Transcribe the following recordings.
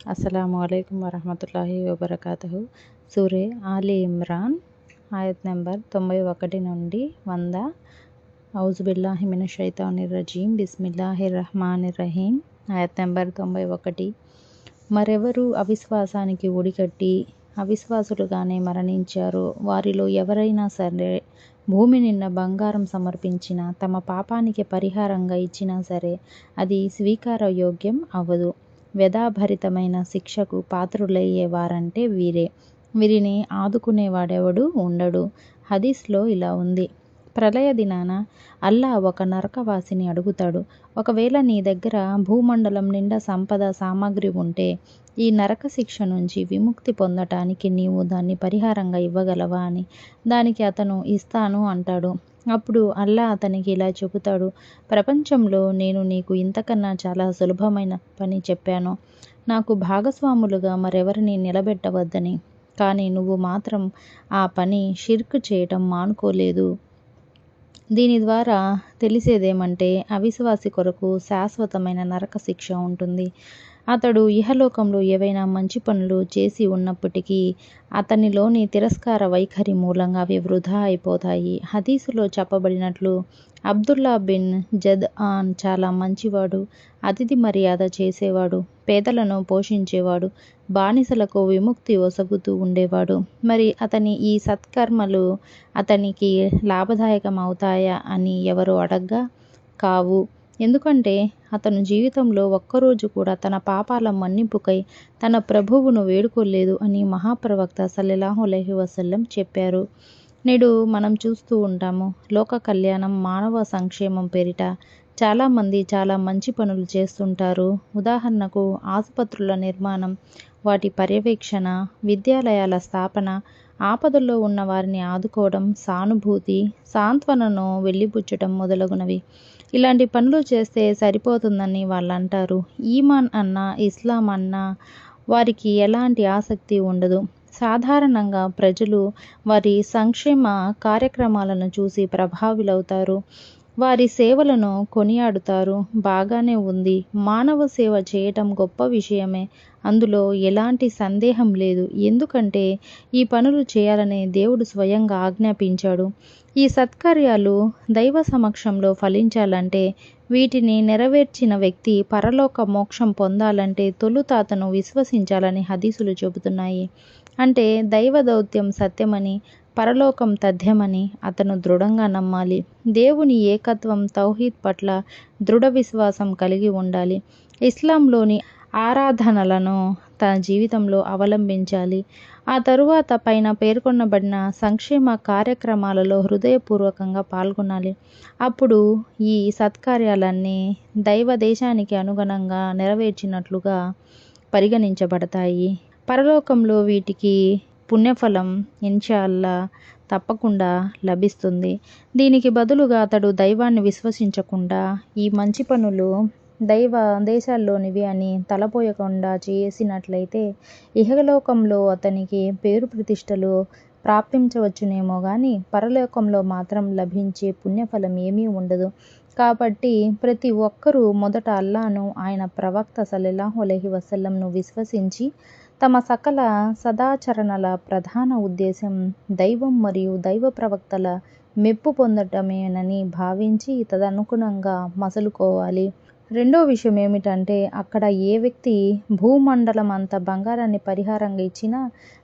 అస్సలాము అలైకుం వరహమతుల్లాహి వబరకాతుహు. సూరే ఆలి ఇమ్రాన్ ఆయత్ నెంబర్ 91 నుండి 100. ఔజుబిల్లాహి మినష్ షైతానిర్ రజీం. బిస్మిల్లాహిర్ రహ్మానిర్ రహీం. ఆయత్ నెంబర్ 91. మరెవరు అవిశ్వాసానికి ఒడిగట్టి అవిశ్వాసులుగానే మరణించారో వారిలో ఎవరైనా సరే భూమి నిండా బంగారం సమర్పించినా తమ పాపానికి పరిహారంగా ఇచ్చినా సరే అది స్వీకారయోగ్యం అవ్వదు. వ్యధాభరితమైన శిక్షకు పాత్రులయ్యేవారంటే వీరే. వీరిని ఆదుకునేవాడెవడూ ఉండడు. హదీస్లో ఇలా ఉంది: ప్రళయ దినాన అల్లా ఒక నరకవాసిని అడుగుతాడు, ఒకవేళ నీ దగ్గర భూమండలం నిండా సంపద సామాగ్రి ఉంటే ఈ నరక శిక్ష నుంచి విముక్తి పొందటానికి నీవు దాన్ని పరిహారంగా ఇవ్వగలవా అని. దానికి అతను ఇస్తాను అంటాడు. అప్పుడు అల్లా అతనికి ఇలా చెబుతాడు: ప్రపంచంలో నేను నీకు ఇంతకన్నా చాలా సులభమైన పని చెప్పాను, నాకు భాగస్వాములుగా మరెవరిని నిలబెట్టవద్దని. కానీ నువ్వు మాత్రం ఆ పని షిర్క్ చేయటం మానుకోలేదు. దీని ద్వారా తెలిసేదేమంటే అవిశ్వాసి కొరకు శాశ్వతమైన నరక శిక్ష ఉంటుంది. అతడు ఇహలోకంలో ఏవైనా మంచి పనులు చేసి ఉన్నప్పటికీ అతనిలోని తిరస్కార వైఖరి మూలంగా అవి వృధా అయిపోతాయి. హదీసులో చెప్పబడినట్లు అబ్దుల్లా బిన్ జద్ ఆన్ చాలా మంచివాడు, అతిథి మర్యాద చేసేవాడు, పేదలను పోషించేవాడు, బానిసలకు విముక్తి ఒసగుతూ ఉండేవాడు. మరి అతని ఈ సత్కర్మలు అతనికి లాభదాయకం అవుతాయా అని ఎవరు అడగ్గా కావు. ఎందుకంటే అతను జీవితంలో ఒక్కరోజు కూడా తన పాపాల మన్నింపుకై తన ప్రభువును వేడుకోలేదు అని మహాప్రవక్త సల్లల్లాహు అలైహి వసల్లం చెప్పారు. నేడు మనం చూస్తూ ఉంటాము, లోక కళ్యాణం, మానవ సంక్షేమం పేరిట చాలామంది చాలా మంచి పనులు చేస్తుంటారు. ఉదాహరణకు ఆసుపత్రుల నిర్మాణం, వాటి పర్యవేక్షణ, విద్యాలయాల స్థాపన, ఆపదల్లో ఉన్న వారిని ఆదుకోవడం, సానుభూతి, సాంత్వనను వెలిబుచ్చటం మొదలగునవి. ఇలాంటి పనులు చేస్తే సరిపోతుందని వాళ్ళంటారు. ఈమాన్ అన్నా ఇస్లాం అన్నా వారికి ఎలాంటి ఆసక్తి ఉండదు. సాధారణంగా ప్రజలు వారి సంక్షేమ కార్యక్రమాలను చూసి ప్రభావితులవుతారు, వారి సేవలను కొనియాడుతారు. బాగానే ఉంది, మానవ సేవ చేయటం గొప్ప విషయమే, అందులో ఎలాంటి సందేహం లేదు. ఎందుకంటే ఈ పనులు చేయాలని దేవుడు స్వయంగా ఆజ్ఞాపించాడు. ఈ సత్కార్యాలు దైవ సమక్షంలో ఫలించాలంటే, వీటిని నెరవేర్చిన వ్యక్తి పరలోక మోక్షం పొందాలంటే తొలుత అతను విశ్వసించాలని హదీసులు చెబుతున్నాయి. అంటే దైవ దౌత్యం సత్యమని, పరలోకం తథ్యమని అతను దృఢంగా నమ్మాలి. దేవుని ఏకత్వం, తౌహీద్ పట్ల దృఢ విశ్వాసం కలిగి ఉండాలి. ఇస్లాంలోని ఆరాధనలను తన జీవితంలో అవలంబించాలి. ఆ తరువాత పైన పేర్కొనబడిన సంక్షేమ కార్యక్రమాలలో హృదయపూర్వకంగా పాల్గొనాలి. అప్పుడు ఈ సత్కార్యాలన్నీ దైవ దేశానికి అనుగుణంగా నెరవేర్చినట్లుగా పరిగణించబడతాయి. పరలోకంలో వీటికి పుణ్యఫలం ఇన్షాల్లా తప్పకుండా లభిస్తుంది. దీనికి బదులుగా అతడు దైవాన్ని విశ్వసించకుండా ఈ మంచి పనులు దైవ దేశాల్లోనివి అని తలపోయకుండా చేసినట్లయితే ఇహలోకంలో అతనికి పేరు ప్రతిష్టలు ప్రాప్తించవచ్చునేమో కానీ పరలోకంలో మాత్రం లభించే పుణ్యఫలం ఏమీ ఉండదు. కాబట్టి ప్రతి ఒక్కరూ మొదట అల్లాను, ఆయన ప్రవక్త సల్లల్లాహు అలైహి వసల్లంను విశ్వసించి తమ సకల సదాచరణల ప్రధాన ఉద్దేశం దైవం మరియు దైవ ప్రవక్తల మెప్పు పొందటమేనని భావించి తదనుగుణంగా మసలుకోవాలి. రెండో విషయం ఏమిటంటే, అక్కడ ఏ వ్యక్తి భూమండలం అంత బంగారాన్ని పరిహారంగా ఇచ్చినా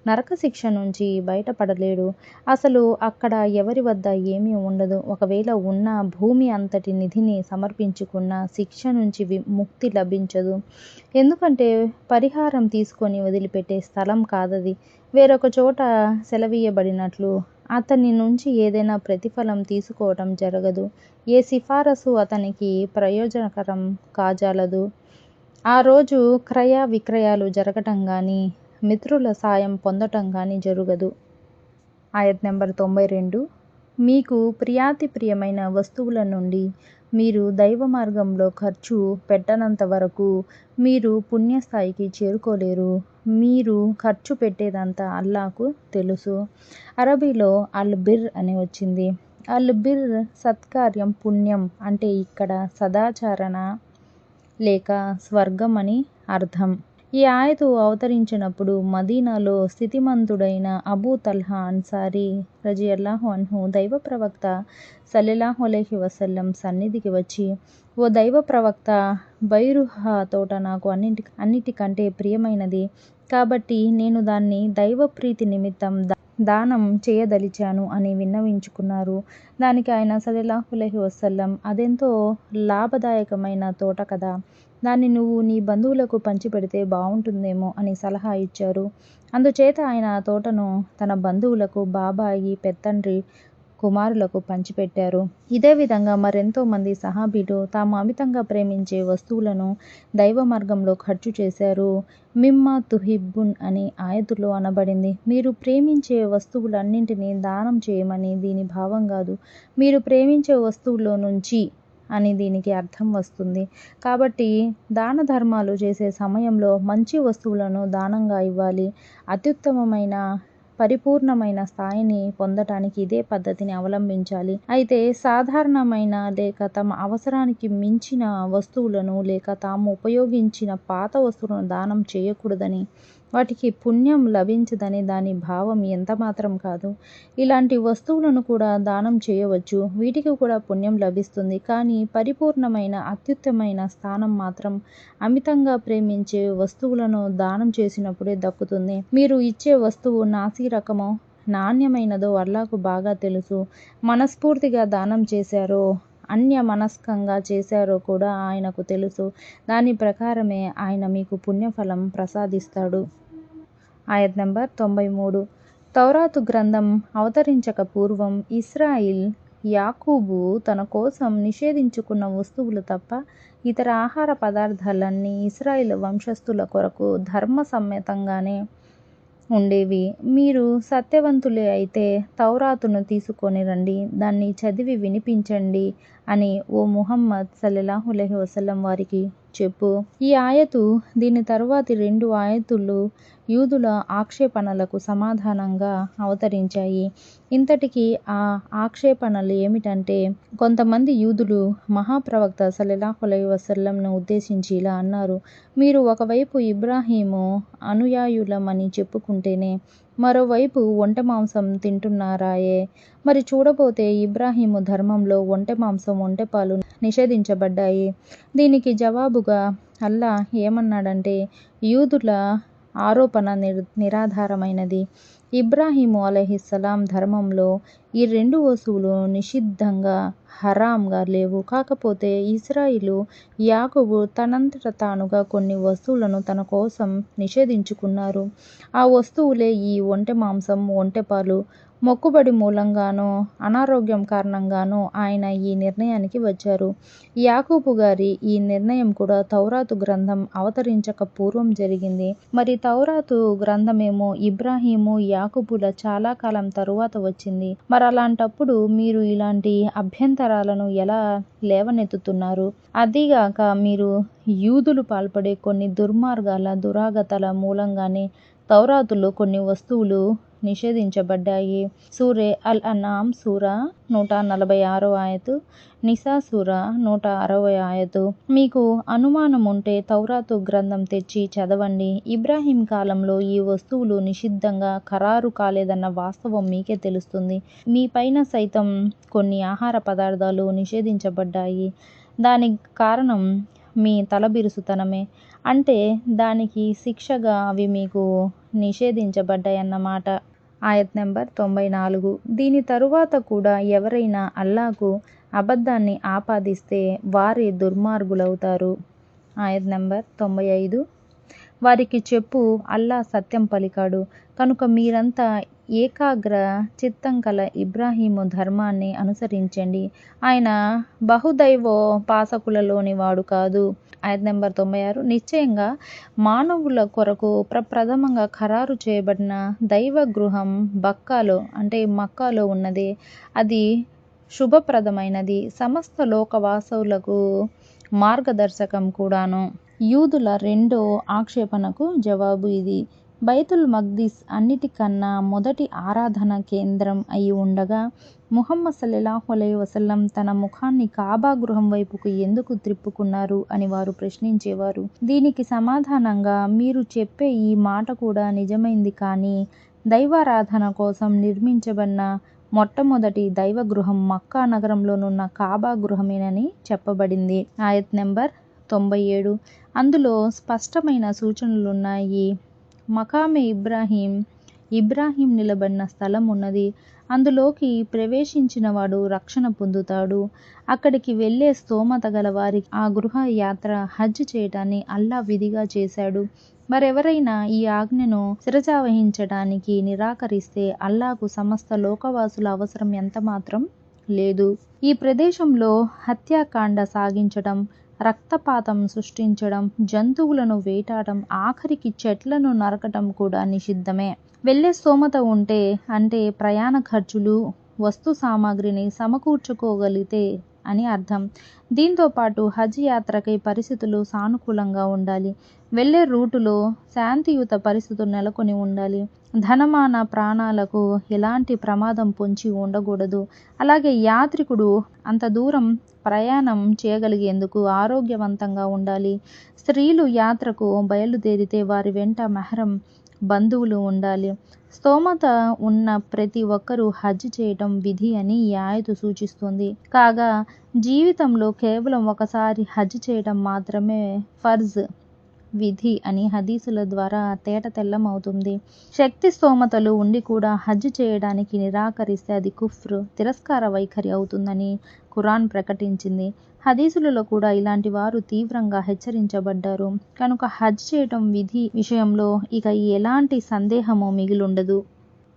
నరక శిక్ష నుంచి బయటపడలేడు. అసలు అక్కడ ఎవరి వద్ద ఏమీ ఉండదు. ఒకవేళ ఉన్న భూమి అంతటి నిధిని సమర్పించుకున్న శిక్ష నుంచి ముక్తి లభించదు. ఎందుకంటే పరిహారం తీసుకొని వదిలిపెట్టే స్థలం కాదది. వేరొక చోట సెలవీయబడినట్లు అతని నుంచి ఏదైనా ప్రతిఫలం తీసుకోవటం జరగదు. ఏ సిఫారసు అతనికి ప్రయోజనకరం కాజాలదు. ఆ రోజు క్రయ విక్రయాలు జరగటం కానీ మిత్రుల సాయం పొందటం కానీ జరగదు. ఆయత్ నెంబర్ 92. మీకు ప్రియాతి ప్రియమైన వస్తువుల నుండి మీరు దైవ మార్గంలో ఖర్చు పెట్టనంత వరకు మీరు పుణ్యస్థాయికి చేరుకోలేరు. మీరు ఖర్చు పెట్టేదంతా అల్లాకు తెలుసు. అరబీలో అల్ బిర్ అని వచ్చింది. అల్ బిర్ సత్కార్యం, పుణ్యం అంటే ఇక్కడ సదాచరణ లేక స్వర్గం అని అర్థం. ఈ ఆయతు అవతరించినప్పుడు మదీనాలో స్థితిమంతుడైన అబూ తల్హా అన్సారీ రజియల్లాహు అన్హు దైవ ప్రవక్త సల్లల్లాహు అలైహి వసల్లం సన్నిధికి వచ్చి, ఓ దైవ ప్రవక్త, బైరుహా తోట నాకు అన్నిటికంటే ప్రియమైనది, కాబట్టి నేను దాన్ని దైవ ప్రీతి నిమిత్తం దానం చేయదలిచాను అని విన్నవించుకున్నారు. దానికి ఆయన సల్లల్లాహు అలైహి వసల్లం, అదెంతో లాభదాయకమైన తోట కదా, దాన్ని నువ్వు నీ బంధువులకు పంచిపెడితే బావుంటుందేమో అని సలహా ఇచ్చారు. అందుచేత ఆయన ఆ తోటను తన బంధువులకు, బాబాయి, పెత్తండ్రి, కుమారులకు పంచిపెట్టారు. ఇదే విధంగా మరెంతో మంది సహాబీలు తాము అమితంగా ప్రేమించే వస్తువులను దైవ మార్గంలో ఖర్చు చేశారు. మిమ్మా తుహిబ్బున్ అని ఆయతులో అనబడింది. మీరు ప్రేమించే వస్తువులన్నింటినీ దానం చేయమని దీని భావం కాదు, మీరు ప్రేమించే వస్తువుల్లో నుంచి అని దీనికి అర్థం వస్తుంది. కాబట్టి దాన ధర్మాలు చేసే సమయంలో మంచి వస్తువులను దానంగా ఇవ్వాలి. అత్యుత్తమమైన పరిపూర్ణమైన స్థాయిని పొందటానికి ఇదే పద్ధతిని అవలంబించాలి. అయితే సాధారణమైన లేక తమ అవసరానికి మించిన వస్తువులను లేక తాము ఉపయోగించిన పాత వస్తువులను దానం చేయకూడదని, వాటికి పుణ్యం లభించదని దాని భావం ఎంతమాత్రం కాదు. ఇలాంటి వస్తువులను కూడా దానం చేయవచ్చు, వీటికి కూడా పుణ్యం లభిస్తుంది. కానీ పరిపూర్ణమైన అత్యుత్తమైన స్థానం మాత్రం అమితంగా ప్రేమించే వస్తువులను దానం చేసినప్పుడే దక్కుతుంది. మీరు ఇచ్చే వస్తువు నాసి రకమో నాణ్యమైనదో అల్లాకు బాగా తెలుసు. మనస్ఫూర్తిగా దానం చేశారో అన్యమనస్కంగా చేశారో కూడా ఆయనకు తెలుసు. దాని ప్రకారమే ఆయన మీకు పుణ్యఫలం ప్రసాదిస్తాడు. ఆయత్ నంబర్ 93. తౌరాతు గ్రంథం అవతరించక పూర్వం ఇస్రాయిల్ యాకూబు తన కోసం నిషేధించుకున్న వస్తువులు తప్ప ఇతర ఆహార పదార్థాలన్నీ ఇస్రాయిల్ వంశస్థుల కొరకు ధర్మసమ్మతంగానే ఉండేవి. మీరు సత్యవంతులే అయితే తౌరాతును తీసుకొని రండి, దాన్ని చదివి వినిపించండి అని ఓ ముహమ్మద్ సల్లల్లాహు అలైహి వసల్లం వారికి చెప్పు. ఈ ఆయతు దీని తరువాతి 2 ఆయతులు యూదుల ఆక్షేపణలకు సమాధానంగా అవతరించాయి. ఇంతటికీ ఆ ఆక్షేపణలు ఏమిటంటే, కొంతమంది యూదులు మహాప్రవక్త సల్లల్లాహు అలైహి వసల్లంను ఉద్దేశించి ఇలా అన్నారు: మీరు ఒకవైపు ఇబ్రాహీము అనుయాయులమని చెప్పుకుంటేనే మరోవైపు ఒంటె మాంసం తింటున్నారాయే. మరి చూడబోతే ఇబ్రాహీము ధర్మంలో ఒంటె మాంసం, ఒంటెపాలు నిషేధించబడ్డాయి. దీనికి జవాబుగా అల్లా ఏమన్నాడంటే, యూదుల ఆరోపణ నిరాధారమైనది. ఇబ్రాహీము అలైహిస్సలాం ధర్మంలో ఈ 2 వస్తువులు నిషిద్ధంగా, హరాంగా లేవు. కాకపోతే ఇస్రాయిలు యాకూబు తనంతట తానుగా కొన్ని వస్తువులను తన కోసం నిషేధించుకున్నారు. ఆ వస్తువులే ఈ ఒంటె మాంసం, ఒంటెపాలు. మొక్కుబడి మూలంగానో అనారోగ్యం కారణంగానో ఆయన ఈ నిర్ణయానికి వచ్చారు. యాకూబు గారి ఈ నిర్ణయం కూడా తౌరాతు గ్రంథం అవతరించక పూర్వం జరిగింది. మరి తౌరాతు గ్రంథమేమో ఇబ్రాహీము, యాకూబుల చాలా కాలం తరువాత వచ్చింది. మరలాంటప్పుడు మీరు ఇలాంటి అభ్యంతరాలను ఎలా లేవనెత్తుతున్నారు? అదీగాక మీరు యూదులు పాల్పడే కొన్ని దుర్మార్గాల, దురాగతాల మూలంగానే తౌరాతులో కొన్ని వస్తువులు నిషేధించబడ్డాయి. సూరే అల్ అన్ఆమ్ సూరా 146వ ఆయతు, నిసా సూరా 160వ ఆయతు. మీకు అనుమానముంటే తౌరాతు గ్రంథం తెచ్చి చదవండి. ఇబ్రాహీం కాలంలో ఈ వస్తువులు నిషిద్ధంగా ఖరారు కాలేదన్న వాస్తవం మీకే తెలుస్తుంది. మీ పైన సైతం కొన్ని ఆహార పదార్థాలు నిషేధించబడ్డాయి. దానికి కారణం మీ తలబిరుసుతనమే. అంటే దానికి శిక్షగా అవి మీకు నిషేధించబడ్డాయన్నమాట. ఆయత్ నంబర్ 94. దీని తరువాత కూడా ఎవరైనా అల్లాకు అబద్ధాన్ని ఆపాదిస్తే వారే దుర్మార్గులవుతారు. ఆయత్ నంబర్ 95. వారికి చెప్పు, అల్లా సత్యం పలికాడు కనుక మీరంతా ఏకాగ్ర చిత్తం కల ఇబ్రాహీము ధర్మాన్ని అనుసరించండి. ఆయన బహుదైవోపాసకులలోని వాడు కాదు. ఆయత్ నంబర్ 96. నిశ్చయంగా మానవుల కొరకు ప్రప్రథమంగా ఖరారు చేయబడిన దైవ గృహం బక్కాలో అంటే మక్కాలో ఉన్నదే. అది శుభప్రదమైనది, సమస్త లోకవాసులకు మార్గదర్శకం కూడాను. యూదుల రెండో ఆక్షేపణకు జవాబు ఇది. బైతుల్ మక్దిస్ అన్నిటికన్నా మొదటి ఆరాధన కేంద్రం అయి ఉండగా ముహమ్మద్ సల్లల్లాహు అలైహి వసల్లం తన ముఖాన్ని కాబా గృహం వైపుకు ఎందుకు త్రిప్పుకున్నారు అని వారు ప్రశ్నించేవారు. దీనికి సమాధానంగా, మీరు చెప్పే ఈ మాట కూడా నిజమైంది, కానీ దైవారాధన కోసం నిర్మించబడిన మొట్టమొదటి దైవ గృహం మక్కా నగరంలోనున్న కాబా గృహమేనని చెప్పబడింది. ఆయత్ నెంబర్ 97. అందులో స్పష్టమైన సూచనలున్నాయి. మకామే ఇబ్రాహీం నిలబడిన స్థలం ఉన్నది. అందులోకి ప్రవేశించిన వాడు రక్షణ పొందుతాడు. అక్కడికి వెళ్ళే స్తోమత గల వారికి ఆ గృహ యాత్ర హజ్ చేయటాన్ని అల్లా విధిగా చేశాడు. మరెవరైనా ఈ ఆజ్ఞను శిరసావహించటానికి నిరాకరిస్తే అల్లాకు సమస్త లోకవాసుల అవసరం ఎంతమాత్రం లేదు. ఈ ప్రదేశంలో హత్యాకాండ సాగించటం, రక్తపాతం సృష్టించడం, జంతువులను వేటాడటం, ఆఖరికి చెట్లను నరకటం కూడా నిషిద్ధమే. వెళ్ళే స్తోమత ఉంటే, అంటే ప్రయాణ ఖర్చులు, వస్తు సామాగ్రిని సమకూర్చుకోగలిగితే అని అర్థం. దీంతో పాటు హజ్ యాత్రకై పరిస్థితులు సానుకూలంగా ఉండాలి. వెళ్ళే రూటులో శాంతియుత పరిస్థితులు నెలకొని ఉండాలి. ధనమాన ప్రాణాలకు ఎలాంటి ప్రమాదం పొంచి ఉండకూడదు. అలాగే యాత్రికుడు అంత దూరం ప్రయాణం చేయగలిగేందుకు ఆరోగ్యవంతంగా ఉండాలి. స్త్రీలు యాత్రకు బయలుదేరితే వారి వెంట మెహరం బంధువులు ఉండాలి. స్తోమత ఉన్న ప్రతి ఒక్కరూ హజ్ చేయటం విధి అని ఈ ఆయతు సూచిస్తుంది. కాగా జీవితంలో కేవలం ఒకసారి హజ్ చేయటం మాత్రమే ఫర్జ్, విధి అని హదీసుల ద్వారా తేటతెల్లమవుతుంది. శక్తి స్తోమతలు ఉండి కూడా హజ్ చేయడానికి నిరాకరిస్తే అది కుఫ్ర్, తిరస్కార వైఖరి అవుతుందని ఖురాన్ ప్రకటించింది. హదీసులలో కూడా ఇలాంటి వారు తీవ్రంగా హెచ్చరించబడ్డారు. కనుక హజ్ చేయటం విధి విషయంలో ఇక ఎలాంటి సందేహమూ మిగిలుండదు.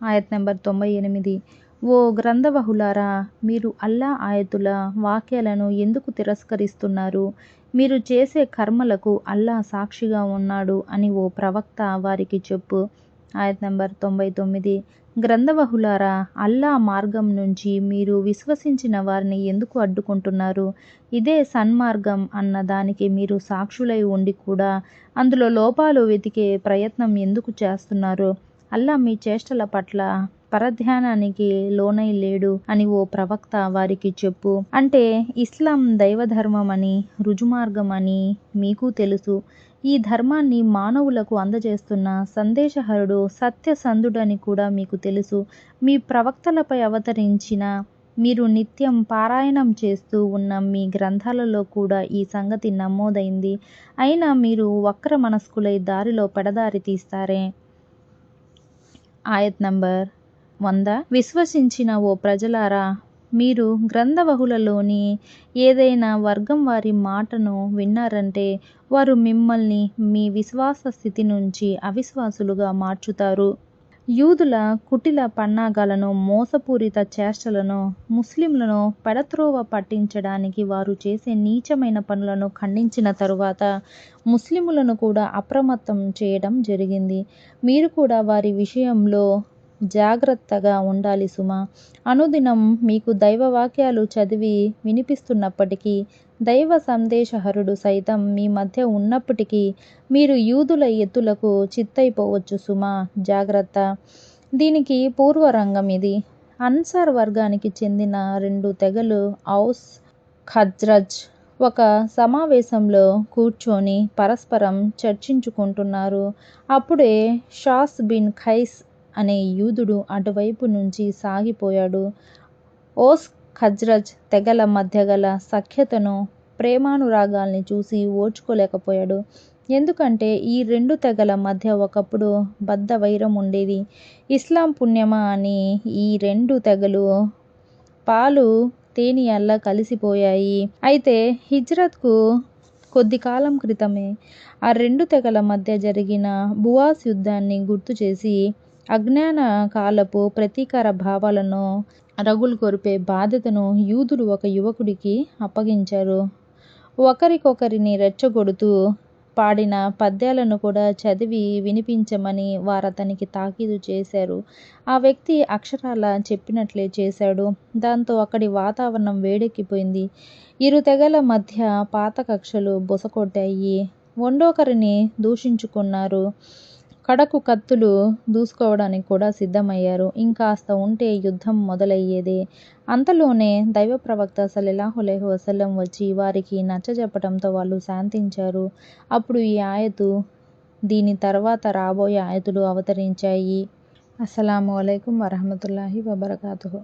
ఆయత్ నెంబర్ 98. ఓ గ్రంథవహులారా, మీరు అల్లా ఆయతుల వాక్యాలను ఎందుకు తిరస్కరిస్తున్నారు? మీరు చేసే కర్మలకు అల్లా సాక్షిగా ఉన్నాడు అని ఓ ప్రవక్త వారికి చెప్పు. ఆయత్ నెంబర్ 99. గ్రంథవహులారా, అల్లా మార్గం నుంచి మీరు విశ్వసించిన వారిని ఎందుకు అడ్డుకుంటున్నారు? ఇదే సన్మార్గం అన్న దానికి మీరు సాక్షులై ఉండి కూడా అందులో లోపాలు వెతికే ప్రయత్నం ఎందుకు చేస్తున్నారు? అల్లా మీ చేష్టల పట్ల పరధ్యానానికి లోనై లేడు అని ఓ ప్రవక్త వారికి చెప్పు. అంటే ఇస్లాం దైవధర్మం అని, రుజుమార్గం అని మీకు తెలుసు. ఈ ధర్మాన్ని మానవులకు అందజేస్తున్న సందేశహరుడు సత్యసంధుడని కూడా మీకు తెలుసు. మీ ప్రవక్తలపై అవతరించిన మీరు నిత్యం పారాయణం చేస్తూ ఉన్న మీ గ్రంథాలలో కూడా ఈ సంగతి నమోదైంది. అయినా మీరు వక్ర మనస్కులై దారిలో పెడదారి తీస్తారే. ఆయత్ నంబర్ 100. విశ్వసించిన ఓ ప్రజలారా, మీరు గ్రంథవహులలోని ఏదైనా వర్గం వారి మాటను విన్నారంటే వారు మిమ్మల్ని మీ విశ్వాస స్థితి నుంచి అవిశ్వాసులుగా మార్చుతారు. యూదుల కుటిల పన్నాగాలను, మోసపూరిత చేష్టలను, ముస్లింలను పెడత్రోవ పట్టించడానికి వారు చేసే నీచమైన పనులను ఖండించిన తరువాత ముస్లిములను కూడా అప్రమత్తం చేయడం జరిగింది. మీరు కూడా వారి విషయంలో జాగ్రత్తగా ఉండాలి సుమా. అనుదినం మీకు దైవవాక్యాలు చదివి వినిపిస్తున్నప్పటికీ, దైవ సందేశహరుడు సైతం మీ మధ్య ఉన్నప్పటికీ మీరు యూదుల ఎత్తులకు చిత్తైపోవచ్చు సుమా, జాగ్రత్త. దీనికి పూర్వరంగం ఇది. అన్సార్ వర్గానికి చెందిన 2 తెగలు ఔస్, ఖజ్రజ్ ఒక సమావేశంలో కూర్చొని పరస్పరం చర్చించుకుంటున్నారు. అప్పుడే షాస్ బిన్ ఖైస్ అనే యూదుడు అటువైపు నుంచి సాగిపోయాడు. ఔస్, ఖజ్రజ్ తెగల మధ్య గల సఖ్యతను, ప్రేమానురాగాల్ని చూసి ఓర్చుకోలేకపోయాడు. ఎందుకంటే ఈ 2 తెగల మధ్య ఒకప్పుడు బద్ధ వైరం ఉండేది. ఇస్లాం పుణ్యమా అని ఈ 2 తెగలు పాలు తేనీయల్లా కలిసిపోయాయి. అయితే హిజ్రత్కు కొద్ది కాలం క్రితమే ఆ 2 తెగల మధ్య జరిగిన బువాస్ యుద్ధాన్ని గుర్తుచేసి అజ్ఞాన కాలపు ప్రతీకార భావాలను రగులు కొరిపే బాధ్యతను యూదులు ఒక యువకుడికి అప్పగించారు. ఒకరికొకరిని రెచ్చగొడుతూ పాడిన పద్యాలను కూడా చదివి వినిపించమని వారతనికి తాకీదు చేశారు. ఆ వ్యక్తి అక్షరాలా చెప్పినట్లే చేశాడు. దాంతో అక్కడి వాతావరణం వేడెక్కిపోయింది. ఇరు తెగల మధ్య పాత కక్షలు బుసకొట్టాయి. ఒండొకరిని దూషించుకున్నారు. కడకు కత్తులు దూసుకోవడానికి కూడా సిద్ధమయ్యారు. ఇంకాస్త ఉంటే యుద్ధం మొదలయ్యేదే. అంతలోనే దైవ ప్రవక్త సల్లల్లాహు అలైహి వసల్లం వచ్చి వారికి నచ్చజెప్పటంతో వాళ్ళు శాంతించారు. అప్పుడు ఈ ఆయతు, దీని తర్వాత రాబోయే ఆయతులు అవతరించాయి. అస్సలాము అలైకుం వరహమతుల్లాహి వబరకాతుహు.